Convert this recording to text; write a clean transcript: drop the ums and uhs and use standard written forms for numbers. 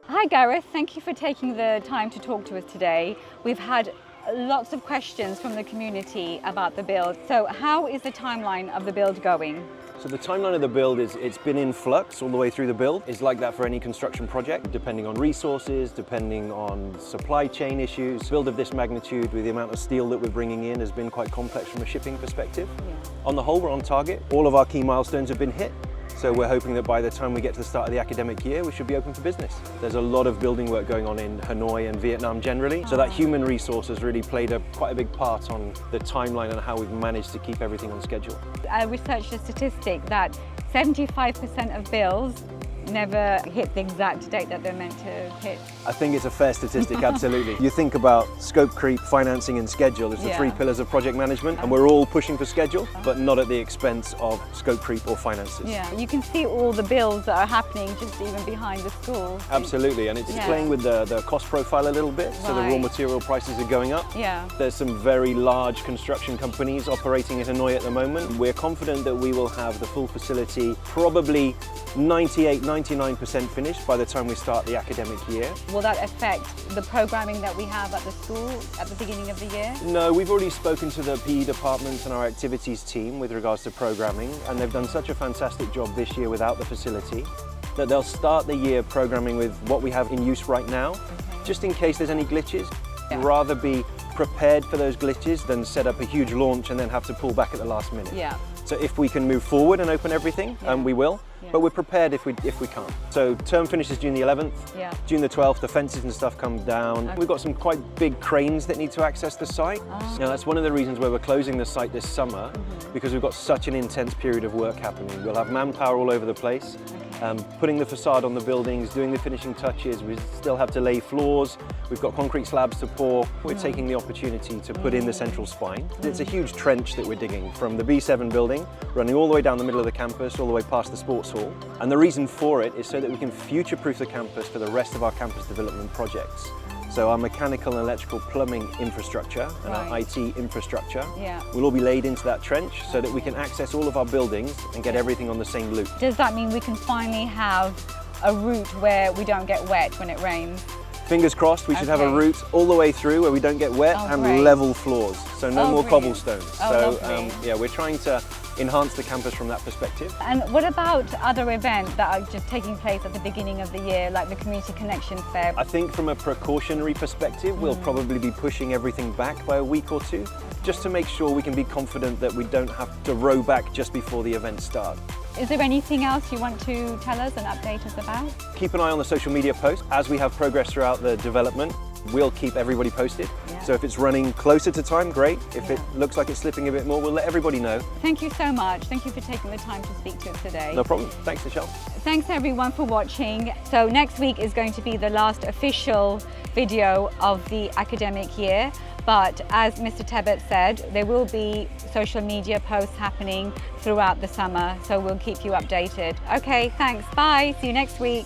Hi Gareth, thank you for taking the time to talk to us today. We've had lots of questions from the community about the build. So how is the timeline of the build going? So the timeline of the build it's been in flux all the way through the build. It's like that for any construction project, depending on resources, depending on supply chain issues. Build of this magnitude with the amount of steel that we're bringing in has been quite complex from a shipping perspective. Yeah. On the whole, we're on target. All of our key milestones have been hit. So we're hoping that by the time we get to the start of the academic year, we should be open for business. There's a lot of building work going on in Hanoi and Vietnam generally. So that human resource has really played quite a big part on the timeline and how we've managed to keep everything on schedule. I researched a statistic that 75% of builds never hit the exact date that they're meant to hit. I think it's a fair statistic, absolutely. You think about scope creep, financing and schedule as the three pillars of project management, and we're all pushing for schedule, but not at the expense of scope creep or finances. Yeah, you can see all the builds that are happening just even behind the school. Absolutely, and it's playing with the cost profile a little bit, so the raw material prices are going up. Yeah. There's some very large construction companies operating in Hanoi at the moment. We're confident that we will have the full facility probably 99% finished by the time we start the academic year. Will that affect the programming that we have at the school at the beginning of the year? No, we've already spoken to the PE departments and our activities team with regards to programming, and they've done such a fantastic job this year without the facility that they'll start the year programming with what we have in use right now, just in case there's any glitches. Rather be prepared for those glitches than set up a huge launch and then have to pull back at the last minute. Yeah. So if we can move forward and open everything, we will. But we're prepared if we can't. So term finishes June the 11th, June the 12th, the fences and stuff come down. We've got some quite big cranes that need to access the site. Now that's one of the reasons why we're closing the site this summer, because we've got such an intense period of work happening. We'll have manpower all over the place, putting the facade on the buildings, doing the finishing touches. We still have to lay floors. We've got concrete slabs to pour. We're taking the opportunity to put in the central spine. It's a huge trench that we're digging from the B7 building, running all the way down the middle of the campus, all the way past the sports hall. And the reason for it is so that we can future-proof the campus for the rest of our campus development projects. So our mechanical and electrical plumbing infrastructure and our IT infrastructure will all be laid into that trench so that we can access all of our buildings and get everything on the same loop. Does that mean we can finally have a route where we don't get wet when it rains? Fingers crossed, we should have a route all the way through where we don't get wet and level floors. So no more cobblestones. So we're trying to enhance the campus from that perspective. And what about other events that are just taking place at the beginning of the year, like the Community Connection Fair? I think from a precautionary perspective, we'll probably be pushing everything back by a week or two, just to make sure we can be confident that we don't have to row back just before the events start. Is there anything else you want to tell us and update us about? Keep an eye on the social media posts. As we have progress throughout the development, we'll keep everybody posted. So if it's running closer to time, great. If it looks like it's slipping a bit more, we'll let everybody know. Thank you so much. Thank you for taking the time to speak to us today. No problem. Thanks, Michelle. Thanks everyone for watching. So next week is going to be the last official video of the academic year. But as Mr. Tebbett said, there will be social media posts happening throughout the summer, so we'll keep you updated. Okay, thanks. Bye. See you next week.